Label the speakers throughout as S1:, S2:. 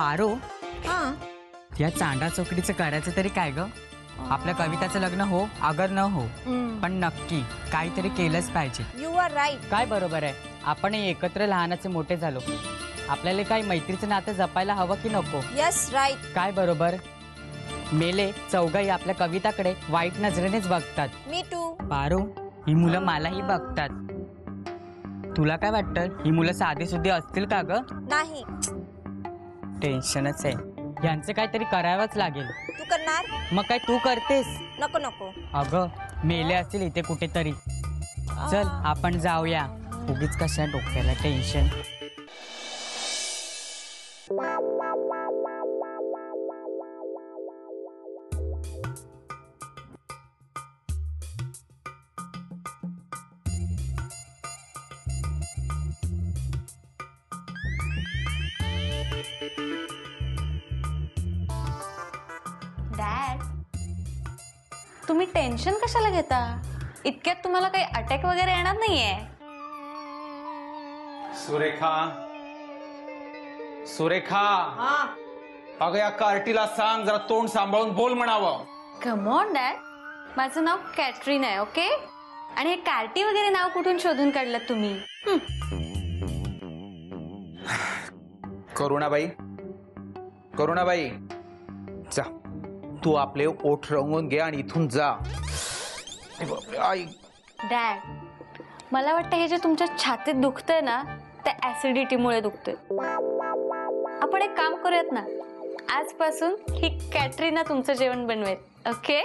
S1: पारो,
S2: हाँ
S1: या चांडा चौकडीचं करायचं तरी काय ग? आपल्या कविताचं लग्न हो अगर न हो, पण नक्की काहीतरी केलंच पाहिजे.
S2: You are right.
S1: काय बरोबर आहे? आपण एकत्र लहानाचे मोठे झालो, आपल्याला काही मैत्रीचं नातं जपायला हवं की नको?
S2: Yes right.
S1: काय बरोबर? मेले चौघाही आपल्या कविताकडे वाईट नजरेनेच बघतात.
S2: मी टू.
S1: पारो, ही मुलं मलाही बघतात. तुला काय वाटतं, ही मुलं साधी सुधी असतील का ग?
S2: नाही.
S1: टेन्शनच आहे. यांचं काहीतरी करावंच लागेल.
S2: तू करणार?
S1: मग काय तू करतेस?
S2: नको नको.
S1: अगं मेले असतील इथे कुठेतरी. चल आपण जाऊया. उगीच कशा डोक्याला टेन्शन.
S3: डॅड, तुम्ही टेन्शन कशाला घेता? इतक्यात तुम्हाला काही अटॅक वगैरे येणार नाहीये.
S4: सुरेखा, सुरेखा,
S2: हाँ
S4: अगं या कार्टीला सांग जरा तोंड सांभाळून बोल म्हणावं.
S3: कम ऑन डॅड, माझं नाव कॅटरीन आहे. ओके, आणि हे कार्टी वगैरे नाव कुठून शोधून काढलं तुम्ही?
S4: करुणाबाई, करुणाबाई, जा तू आपले ओठ रंगवून घे आणि इथून जा. आई,
S3: डॅड, मला वाटतं हे जे तुमच्या छातीत दुखतंय ना, ते ऍसिडिटीमुळे दुखतंय. आपण एक काम करूयात ना, आजपासून ही कॅटरीना तुमचं जेवण बनवेल. ओके,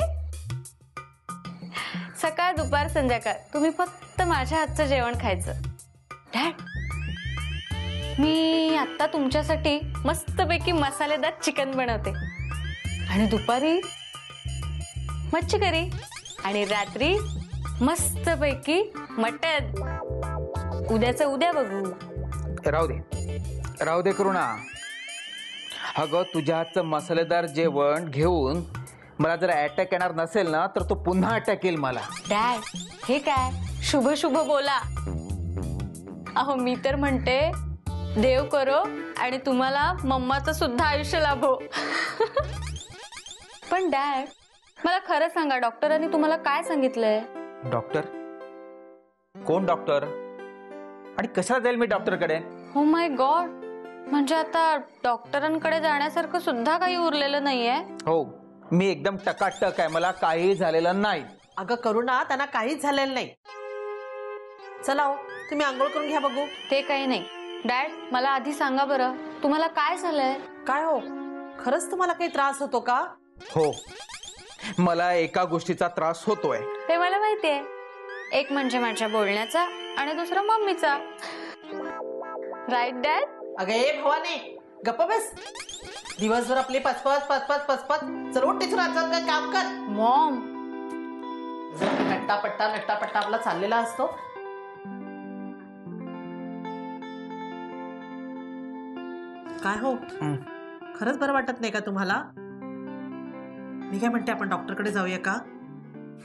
S3: सकाळ दुपार संध्याकाळ तुम्ही फक्त माझ्या हातचं जेवण खायचं. डॅड, मी आता तुमच्यासाठी मस्तपैकी मसालेदार चिकन बनवते, आणि दुपारी मच्छी करी, आणि रात्री मस्तपैकी मटण. उद्याचं उद्या बघू.
S4: राहू दे, राहू दे करुणा. अगं तुझ्या हातचं मसालेदार जेवण घेऊन मला जर अटॅक येणार नसेल ना, तर तो पुन्हा अटॅक येईल मला.
S3: डॅड, हे काय शुभ शुभ बोला. अहो मी तर म्हणते देव करो आणि तुम्हाला मम्माचं सुद्धा आयुष्य लाभो. पण डॅड, मला खरं सांगा, डॉक्टरांनी तुम्हाला काय सांगितलंय?
S4: डॉक्टर? कोण डॉक्टर? आणि कशाला जाईल मी डॉक्टरकडे?
S3: हो माय गॉड, म्हणजे आता डॉक्टरांकडे जाण्यासारखं सुद्धा काही उरलेलं नाहीये.
S4: हो, मी एकदम टकाटक आहे, मला काही झालेलं नाही.
S5: अगं करुणा, त्यांना काहीच झालेलं नाही. चला हो, तुम्ही आंघोळ करून घ्या बघू.
S3: ते काही नाही. डॅड, मला आधी सांगा बरं, तुम्हाला काय झालंय?
S5: काय हो, खरंच तुम्हाला काही त्रास होतो का?
S4: हो, मला एका गोष्टीचा त्रास होतोय.
S3: हे मला माहितीये. एक म्हणजे माझ्या बोलण्याचा, आणि दुसरा मम्मीचा. Right dad?
S5: अगं ए भवाने, गप्प बस. दिवसभर आपली पचपच पचपच पचपच. चल उठ तिथून, आज काय काम कर.
S3: मॉम,
S5: नट्टापट्टा नट्टापट्टा आपला चाललेला असतो. काय हो, खरंच बरं वाटत नाही का तुम्हाला? मी काय म्हणते, आपण डॉक्टरकडे जाऊया का?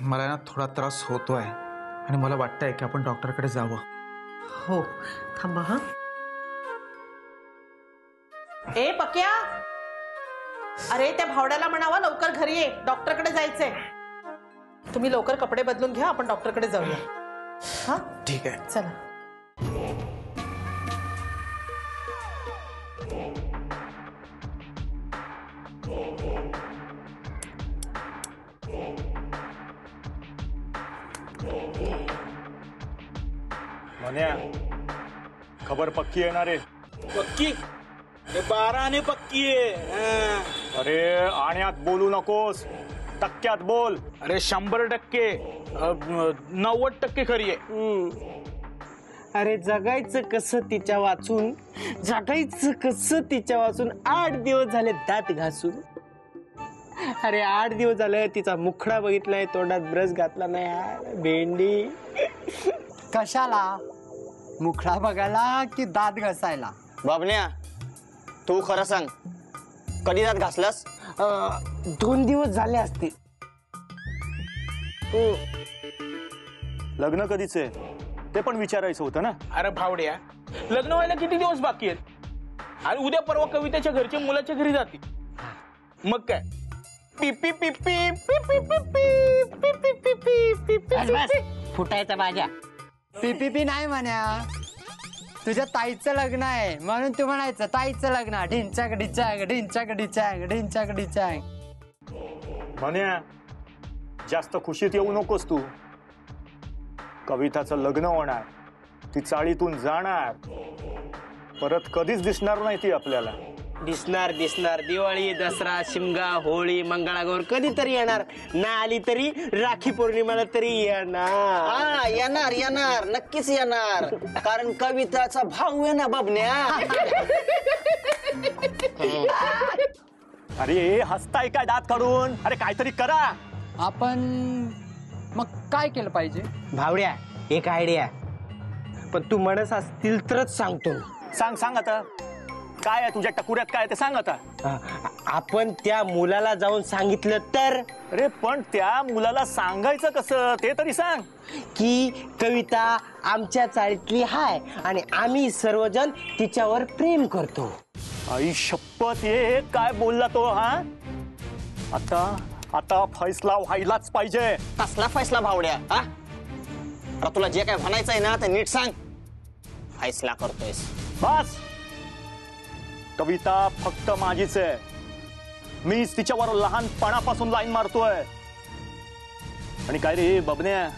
S4: मला ना थोडा त्रास होतोय आणि मला वाटतंय की आपण डॉक्टरकडे जावं.
S5: हो, थांबा हा. ए पक्या, अरे त्या भावड्याला म्हणावा लवकर घरी ये, डॉक्टरकडे जायचंय. तुम्ही लवकर कपडे बदलून घ्या, आपण डॉक्टरकडे जाऊया. हा
S4: ठीक आहे,
S5: चला.
S6: मन्या, खबर पक्की येणार आहे?
S7: पक्की? 12 आणे पक्की आहे.
S6: अरे आण्यात बोलू नकोस, टक्क्यात बोल.
S7: अरे 100%, 90% खरी आहे. अरे जगायचं कसं तिच्या वाचून, जगायचं कसं तिच्या वाचून 8 दिवस झाले दात घासून. अरे 8 दिवस झाले तिचा मुखडा बघितलाय, तोंडात ब्रश घातला नाही. भेंडी
S8: कशाला? मुखडा बघायला की दात घासायला?
S9: बाबन्या, तू खरं सांग, कधी दात घासलास?
S7: 2 दिवस झाले असतील.
S6: लग्न कधीच आहे ते पण विचारायचं होतं ना.
S7: अरे भावड्या, लग्न व्हायला किती दिवस बाकी आहेत? आणि उद्या परवा कवितेच्या घरचे मुलाच्या घरी जाते. मग काय पी पी पी पी पी पी पी पी पी पी पी पी
S1: फुटायचा बाजा.
S8: पीपीपी नाही म्हणा, तुझ्या ताईचं लग्न आहे म्हणून तू म्हणायचं ताईचं लग्न. ढिंचाक ढिंचाक ढिंचाक ढिंचाक ढिंचाक ढिंचाक.
S6: म्हण्या जास्त खुशीत येऊ नकोस तू. कविताचं लग्न होणार, ती चाळीतून जाणार, परत कधीच दिसणार नाही ती आपल्याला.
S7: दिसणार दिसणार. दिवाळी, दसरा, शिमगा, होळी, मंगळागौर कधीतरी येणार. ना आली तरी राखी पौर्णिमेला तरी येणार.
S9: हा येणार येणार नक्कीच येणार, कारण कविताचा भाऊ आहे ना बबन्या.
S6: अरे हसताय काय दात काढून? अरे काहीतरी करा.
S8: आपण मग काय केलं पाहिजे?
S7: भावड्या, एक आयडिया. पण तू म्हणत असतील तरच सांगतो.
S6: सांग सांग आता काय आहे तुझ्या टकुऱ्यात, काय ते सांग आता.
S7: आपण त्या मुलाला जाऊन सांगितलं तर?
S6: अरे पण त्या मुलाला सांगायचं कसं ते तरी सांग.
S7: की कविता आमच्या चाळीतली हाय आणि आम्ही सर्वजण तिच्यावर प्रेम करतो.
S6: आई शपथ, ये काय बोलला तो? हा आता आता फैसला व्हायलाच पाहिजे.
S9: कसला फैसला भावड्या? हा आता तुला जे काय म्हणायचंय ना ते नीट सांग. फैसला करतोयस
S6: बस. कविता फक्त माझीच आहे. मीच तिच्यावर लहानपणापासून लाईन मारतोय. आणि काय रे बबन्या,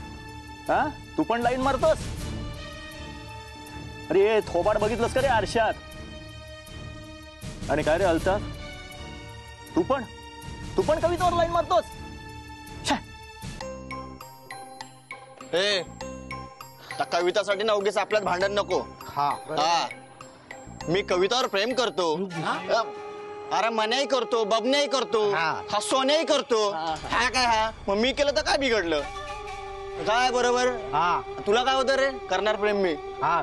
S6: हा तू पण लाईन मारतोस? अरे थोबाड बघितलंस का रे आरशात? आणि काय रे अल्ताफ, तू पण कवितावर लाईन मारतोस?
S9: ए त्या कवितासाठी ना उगीच आपल्यात भांडण नको.
S8: हा
S9: हा मी कवितावर प्रेम करतो. अरे मन्याही करतो, बबन्याही करतो, हा सोन्याही करतो. हा काय हा मग मी केलं तर काय बिघडलं? काय बरोबर?
S7: हा
S9: तुला काय होतं रे? करणार प्रेम मी.
S7: हा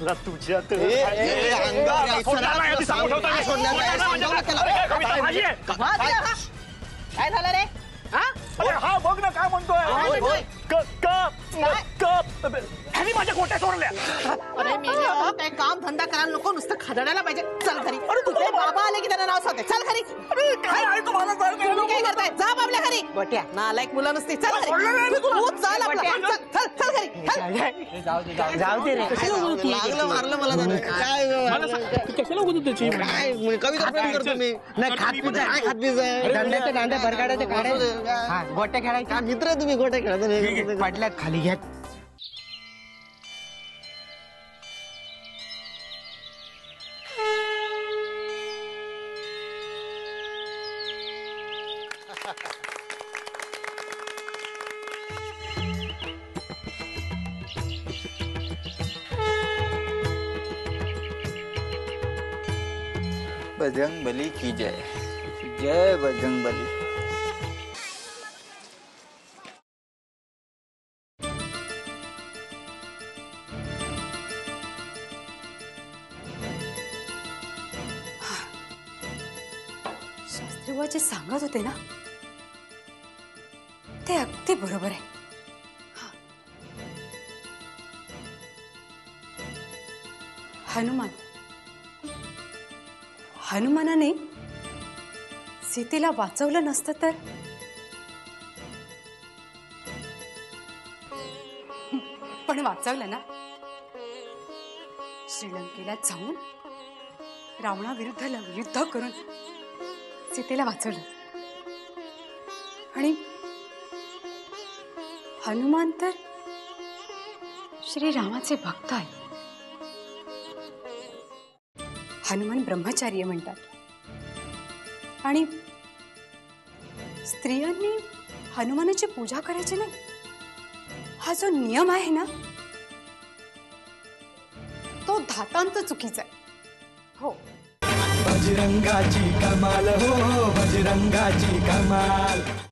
S6: तुझ्यात
S9: अंगावर यायचं ना, तुला सांगतो काय सोडणार नाही. समजावलं त्याला.
S5: काय झालं रे?
S6: हा बघ ना काय म्हणतोय. ह्यानी माझ्या गोट्या सोडल्या.
S5: अरे मी काही काम धंदा करायला नको, नुसतं खदडायला पाहिजे. चल घरी. तुझे बाबा आले की त्यांना नाव सांगते. चल घरी. तुम्ही काय करताय? जा बाबल्या घरी. बट्या नालायक मुलं नसते. चल घरी. तू चल आपला. चल चल घरी.
S7: जाऊ दे रे.
S9: लागलं मारलं मला त्यानं. काय काय कविता प्रेम करतो मी.
S7: नाही खात पित
S9: काय खात पित
S7: दंड्याचे दांडे भरकाडाचे काढे. गोट्या खेळायचे.
S9: काय मित्र आहे तुम्ही गोट्या खेळत?
S7: पडल्यात खाली घ्या.
S10: बजरंग बली की जय. जय बजरंग बली.
S3: शास्त्रीबाई जे सांगत होते ना ते अगदी बरोबर आहे. हनुमानाने सीतेला वाचवलं नसतं तर पण वाचवलं ना. श्रीलंकेला जाऊन रावणाविरुद्ध युद्ध करून सीतेला वाचवलं. आणि हनुमान तर श्रीरामाचे भक्त आहे. हनुमान ब्रह्मचार्य म्हणतात. आणि स्त्रियांनी हनुमानाची पूजा करायची नाही हा जो नियम आहे ना तो धातांत चुकीचा आहे. हो
S11: बजरंगाची कमाल, हो बजरंगाची कमाल.